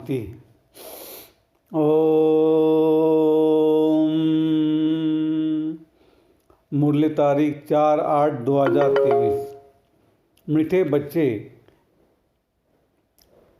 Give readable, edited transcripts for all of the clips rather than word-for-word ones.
थी। ओम। मुरली तारीख 4/8/2023। मीठे बच्चे,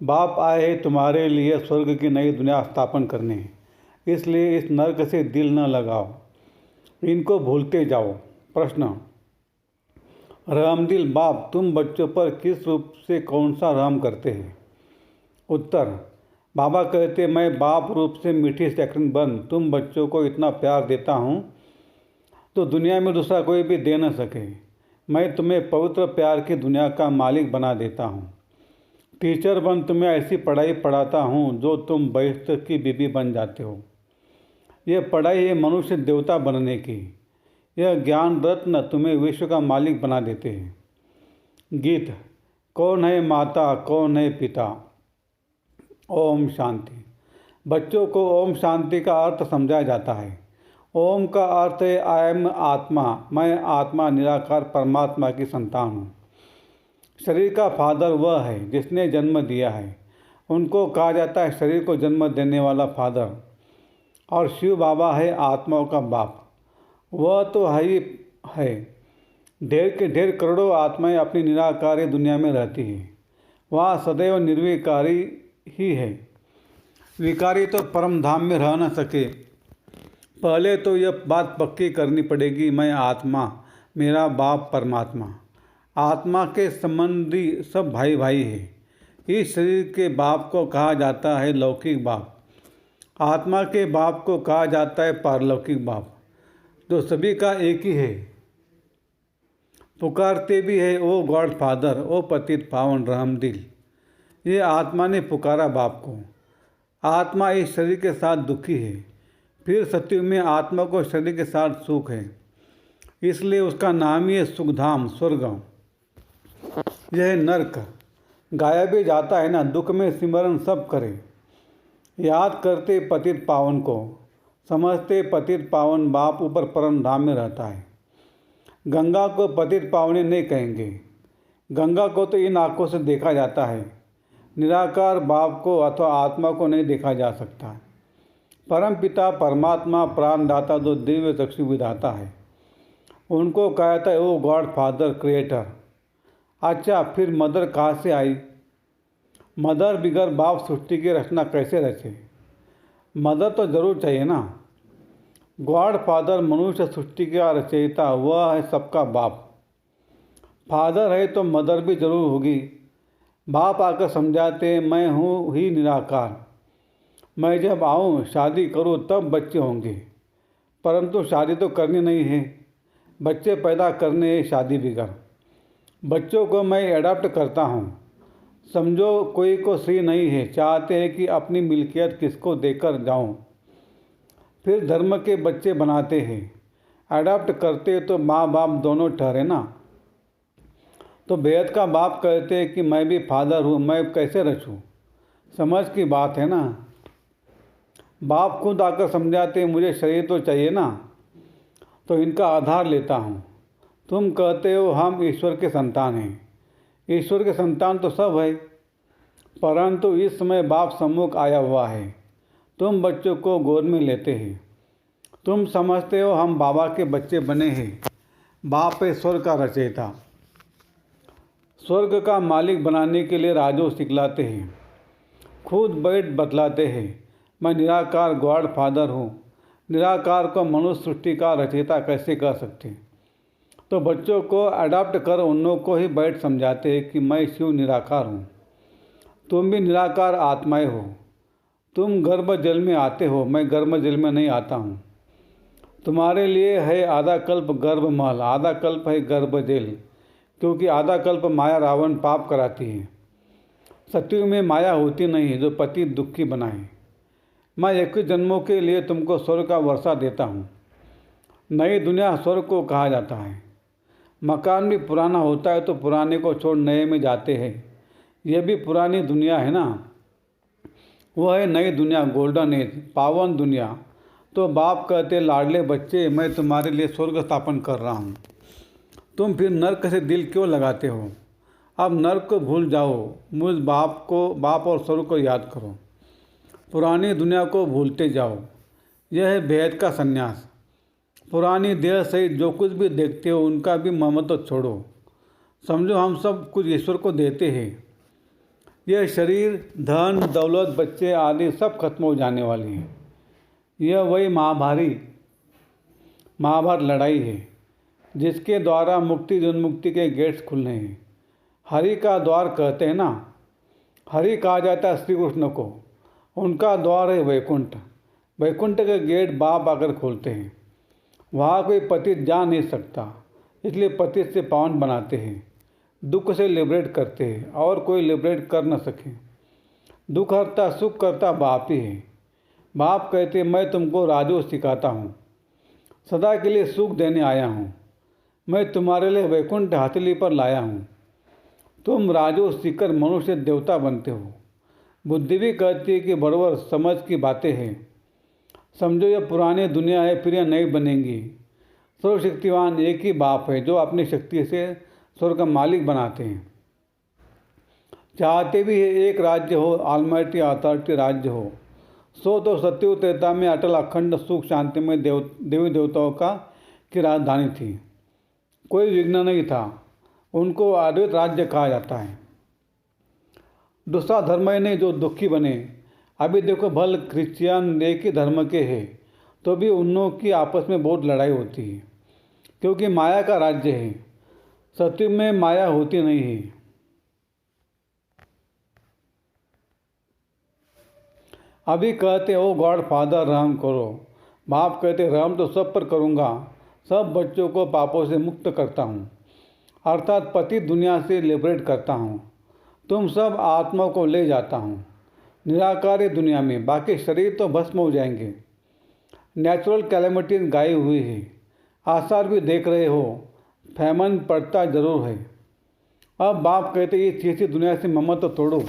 बाप आए हैं तुम्हारे लिए स्वर्ग की नई दुनिया स्थापन करने, इसलिए इस नर्क से दिल न लगाओ, इनको भूलते जाओ। प्रश्न: रहमदिल बाप तुम बच्चों पर किस रूप से कौन सा रहम करते हैं? उत्तर: बाबा कहते मैं बाप रूप से मीठी सेकंड बन तुम बच्चों को इतना प्यार देता हूँ तो दुनिया में दूसरा कोई भी दे न सके। मैं तुम्हें पवित्र प्यार की दुनिया का मालिक बना देता हूँ। टीचर बन तुम्हें ऐसी पढ़ाई पढ़ाता हूँ जो तुम बहिश्त की बीबी बन जाते हो। यह पढ़ाई है मनुष्य देवता बनने की। यह ज्ञान रत्न तुम्हें विश्व का मालिक बना देते हैं। गीत: कौन है माता कौन है पिता। ओम शांति। बच्चों को ओम शांति का अर्थ समझाया जाता है। ओम का अर्थ है आई एम आत्मा, मैं आत्मा निराकार परमात्मा की संतान हूँ। शरीर का फादर वह है जिसने जन्म दिया है, उनको कहा जाता है शरीर को जन्म देने वाला फादर। और शिव बाबा है आत्माओं का बाप। वह तो है ही है। ढेर के ढेर करोड़ों आत्माएं अपनी निराकारी दुनिया में रहती हैं। वहाँ सदैव निर्विकारी ही है। विकारी तो परम धाम में रह न सके। पहले तो यह बात पक्की करनी पड़ेगी, मैं आत्मा, मेरा बाप परमात्मा। आत्मा के संबंधी सब भाई भाई है। इस शरीर के बाप को कहा जाता है लौकिक बाप। आत्मा के बाप को कहा जाता है पारलौकिक बाप, जो सभी का एक ही है। पुकारते भी है ओ गॉड फादर, ओ पतित पावन रहमदिल। ये आत्मा ने पुकारा बाप को। आत्मा इस शरीर के साथ दुखी है। फिर सत्युग में आत्मा को शरीर के साथ सुख है, इसलिए उसका नाम ही है सुखधाम, स्वर्ग। यह नर्क। गाया भी जाता है ना, दुख में सिमरन सब करे। याद करते पतित पावन को, समझते पतित पावन बाप ऊपर परम धाम में रहता है। गंगा को पतित पावनी नहीं कहेंगे। गंगा को तो इन आँखों से देखा जाता है। निराकार बाप को अथवा आत्मा को नहीं देखा जा सकता। परम पिता परमात्मा प्राणदाता जो दिव्य चक्षु विधाता है, उनको कहा था ओ गॉड फादर क्रिएटर। अच्छा, फिर मदर कहाँ से आई? मदर बिगर बाप सृष्टि की रचना कैसे रचे? मदर तो जरूर चाहिए ना। गॉड फादर मनुष्य सृष्टि का रचयिता, वह है सबका बाप। फादर है तो मदर भी जरूर होगी। बाप आकर समझाते मैं हूँ ही निराकार। मैं जब आऊँ शादी करूँ तब बच्चे होंगे, परंतु शादी तो करनी नहीं है। बच्चे पैदा करने हैं शादी बिगर। बच्चों को मैं एडॉप्ट करता हूँ। समझो कोई को श्री नहीं है, चाहते हैं कि अपनी मिल्कियत किसको देकर जाऊँ। फिर धर्म के बच्चे बनाते हैं। एडॉप्ट करते तो माँ बाप दोनों ठहरे ना। तो बेहद का बाप कहते हैं कि मैं भी फादर हूँ, मैं कैसे रचूँ? समझ की बात है ना। बाप खुद आकर समझाते मुझे शरीर तो चाहिए ना, तो इनका आधार लेता हूँ। तुम कहते हो हम ईश्वर के संतान हैं। ईश्वर के संतान तो सब है, परंतु इस समय बाप सम्मुख आया हुआ है। तुम बच्चों को गोद में लेते हैं। तुम समझते हो हम बाबा के बच्चे बने हैं। बाप है स्वर्ग का रचयिता। स्वर्ग का मालिक बनाने के लिए राजो सिखलाते हैं। खुद बैठ बतलाते हैं मैं निराकार गॉड फादर हूँ। निराकार को मनुष्य सृष्टि का रचयिता कैसे कह सकते? तो बच्चों को अडॉप्ट कर उन लोगों को ही बैठ समझाते हैं कि मैं शिव निराकार हूँ। तुम भी निराकार आत्माएं हो। तुम गर्भ जल में आते हो, मैं गर्भ जल में नहीं आता हूँ। तुम्हारे लिए है आधा कल्प गर्भ महल, आधा कल्प है गर्भ जेल, क्योंकि आधा कल्प माया रावण पाप कराती है। सत्युग में माया होती नहीं है जो पति दुखी बनाए। मैं 21 जन्मों के लिए तुमको स्वर्ग का वर्षा देता हूँ। नई दुनिया स्वर्ग को कहा जाता है। मकान भी पुराना होता है तो पुराने को छोड़ नए में जाते हैं। यह भी पुरानी दुनिया है ना। वह है नई दुनिया, गोल्डन एज, पावन दुनिया। तो बाप कहते लाडले बच्चे मैं तुम्हारे लिए स्वर्ग स्थापन कर रहा हूँ। तुम फिर नर्क से दिल क्यों लगाते हो? अब नर्क को भूल जाओ, मुझ बाप और स्वर्ग को याद करो। पुरानी दुनिया को भूलते जाओ। यह है बेहद का संन्यास। पुरानी देह सहित जो कुछ भी देखते हो उनका भी ममत्व छोड़ो। समझो हम सब कुछ ईश्वर को देते हैं। यह शरीर, धन, दौलत, बच्चे आदि सब खत्म हो जाने वाली है। यह वही महाभारत लड़ाई है जिसके द्वारा मुक्ति उन्मुक्ति के गेट्स खुलने हैं। हरि का द्वार कहते हैं ना, हरि कहा जाता है श्री कृष्ण को। उनका द्वार है वैकुंठ। वैकुंठ के गेट बाप आकर खोलते हैं। वहाँ कोई पतित जा नहीं सकता, इसलिए पतित से पावन बनाते हैं। दुख से लिबरेट करते हैं और कोई लिबरेट कर न सके। दुख हरता सुख करता बाप ही है। बाप कहते मैं तुमको राजयोग सिखाता हूँ, सदा के लिए सुख देने आया हूँ। मैं तुम्हारे लिए वैकुंठ हथेली पर लाया हूँ। तुम राजयोग सीखकर मनुष्य देवता बनते हो। बुद्धि भी कहती है कि बड़वर समझ की बातें हैं। समझो यह पुरानी दुनिया है, फिर यह नई बनेगी। सर्वशक्तिवान एक ही बाप है जो अपनी शक्ति से स्वर्ग का मालिक बनाते हैं। चाहते भी है एक राज्य हो, ऑलमाइटी अथॉरिटी राज्य हो। सो तो सत्ययुग त्रेता में अटल अखंड सुख शांति में देवी देवताओं की राजधानी थी। कोई विघ्न नहीं था। उनको अद्वैत राज्य कहा जाता है। दूसरा धर्म ही नहीं जो दुखी बने। अभी देखो भल क्रिश्चियन एक ही धर्म के हैं तो भी उन लोगों की आपस में बहुत लड़ाई होती है, क्योंकि माया का राज्य है। सत्य में माया होती नहीं है। अभी कहते हो गॉड फादर रहम करो। बाप कहते रहम तो सब पर करूँगा, सब बच्चों को पापों से मुक्त करता हूँ, अर्थात पति दुनिया से लिबरेट करता हूँ। तुम सब आत्मा को ले जाता हूँ निराकारी दुनिया में। बाकी शरीर तो भस्म हो जाएंगे। नेचुरल कैलेमिटी गाई हुई है। आसार भी देख रहे हो, फैमन पड़ता जरूर है। अब बाप कहते ये चीज़ी दुनिया से ममत्व तोड़ो।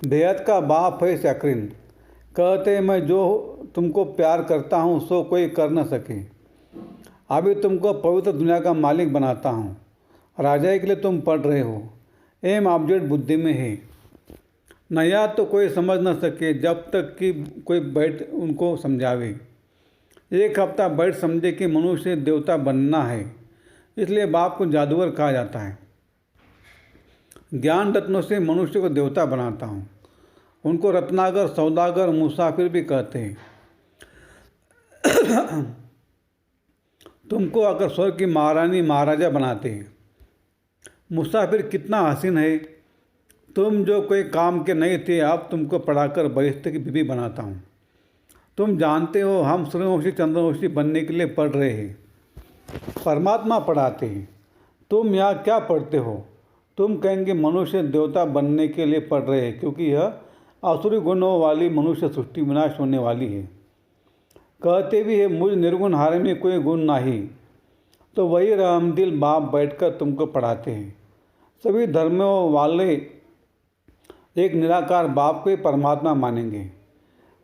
बेहद का बाप है शक्रिन। कहते मैं जो तुमको प्यार करता हूँ सो कोई कर न सके। अभी तुमको पवित्र दुनिया का मालिक बनाता हूँ। राजा के लिए तुम पढ़ रहे हो। एम ऑब्जेक्ट बुद्धि में है। नया तो कोई समझ न सके जब तक कि कोई बैठ उनको समझावे। एक हफ्ता बैठ समझे कि मनुष्य देवता बनना है, इसलिए बाप को जादूगर कहा जाता है। ज्ञान रत्नों से मनुष्य को देवता बनाता हूँ। उनको रत्नागर, सौदागर, मुसाफिर भी कहते हैं। तुमको आकर स्वर्ग की महारानी महाराजा बनाते हैं। मुसाफिर कितना हसीन है। तुम जो कोई काम के नहीं थे, अब तुमको पढ़ाकर बरिश्ते की बीवी बनाता हूँ। तुम जानते हो हम सूर्यवंशी चंद्रवंशी बनने के लिए पढ़ रहे हैं। परमात्मा पढ़ाते हैं। तुम यहाँ क्या पढ़ते हो? तुम कहेंगे मनुष्य देवता बनने के लिए पढ़ रहे हैं, क्योंकि यह आसुरी गुणों वाली मनुष्य सृष्टि विनाश होने वाली है। कहते भी है मुझ निर्गुण हारे में कोई गुण नहीं। तो वही रहमदिल बाप बैठकर तुमको पढ़ाते हैं। सभी धर्मों वाले एक निराकार बाप को ही परमात्मा मानेंगे।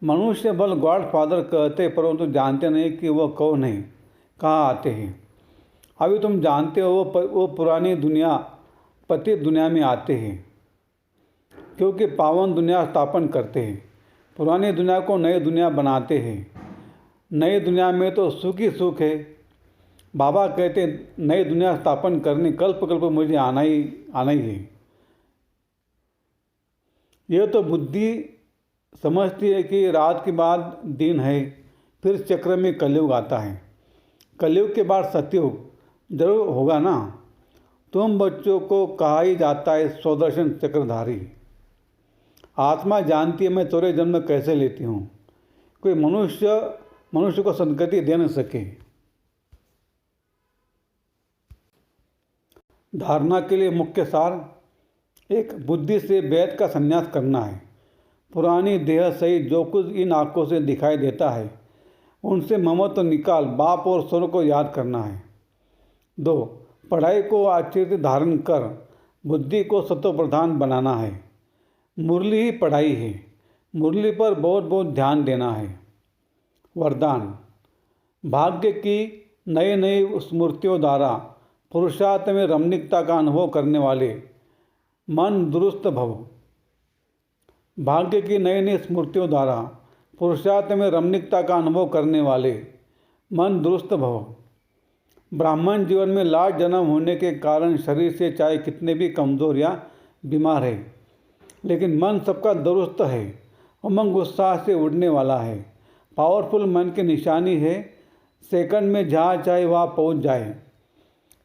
मनुष्य बल गॉड फादर कहते, परंतु जानते नहीं कि वह कौन है, कहाँ आते हैं। अभी तुम जानते हो वो पुरानी दुनिया पतित दुनिया में आते हैं, क्योंकि पावन दुनिया स्थापन करते हैं। पुरानी दुनिया को नई दुनिया बनाते हैं। नई दुनिया में तो सुख ही सुख है। बाबा कहते नई दुनिया स्थापन करने कल्प कल्प मुझे आना ही है। यह तो बुद्धि समझती है कि रात के बाद दिन है, फिर चक्र में कलयुग आता है। कलयुग के बाद सतयुग जरूर होगा ना। तुम बच्चों को कहा ही जाता है स्वदर्शन चक्रधारी। आत्मा जानती है मैं चौरे जन्म कैसे लेती हूँ। कोई मनुष्य को सदगति दे न सके। धारणा के लिए मुख्य सार एक, बुद्धि से वेद का संन्यास करना है। पुरानी देह सहित जो कुछ इन आँखों से दिखाई देता है उनसे ममत्व निकाल बाप और स्वर को याद करना है। 2, पढ़ाई को आश्चर्य धारण कर बुद्धि को सत्व प्रधान बनाना है। मुरली ही पढ़ाई है। मुरली पर बहुत बहुत ध्यान देना है। वरदान, भाग्य की नई नई स्मृतियों द्वारा पुरुषार्थ में रमणीकता का अनुभव करने वाले मन दुरुस्त भव। भाग्य की नई नई स्मृतियों द्वारा पुरुषार्थ में रमणीकता का अनुभव करने वाले मन दुरुस्त भव। ब्राह्मण जीवन में लाट जन्म होने के कारण शरीर से चाहे कितने भी कमज़ोर या बीमार है, लेकिन मन सबका दुरुस्त है, उमंग उत्साह से उड़ने वाला है। पावरफुल मन की निशानी है सेकंड में जहाँ चाहे वहाँ पहुँच जाए।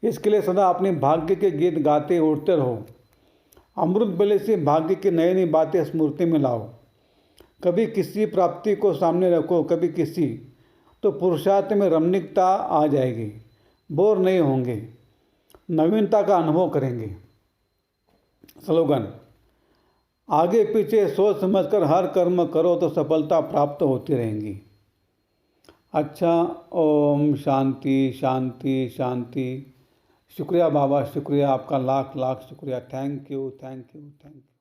इसके लिए सदा अपने भाग्य के गीत गाते उड़ते रहो। अमृत बेले से भाग्य की नई नई बातें स्मृति में लाओ। कभी किसी प्राप्ति को सामने रखो, कभी किसी, तो पुरुषार्थ में रमणीकता आ जाएगी। बोर नहीं होंगे, नवीनता का अनुभव करेंगे। स्लोगन: आगे पीछे सोच समझकर हर कर्म करो तो सफलता प्राप्त होती रहेंगी। अच्छा, ओम शांति शांति शांति। शुक्रिया बाबा, शुक्रिया आपका, लाख लाख शुक्रिया। Thank you, thank you, thank you.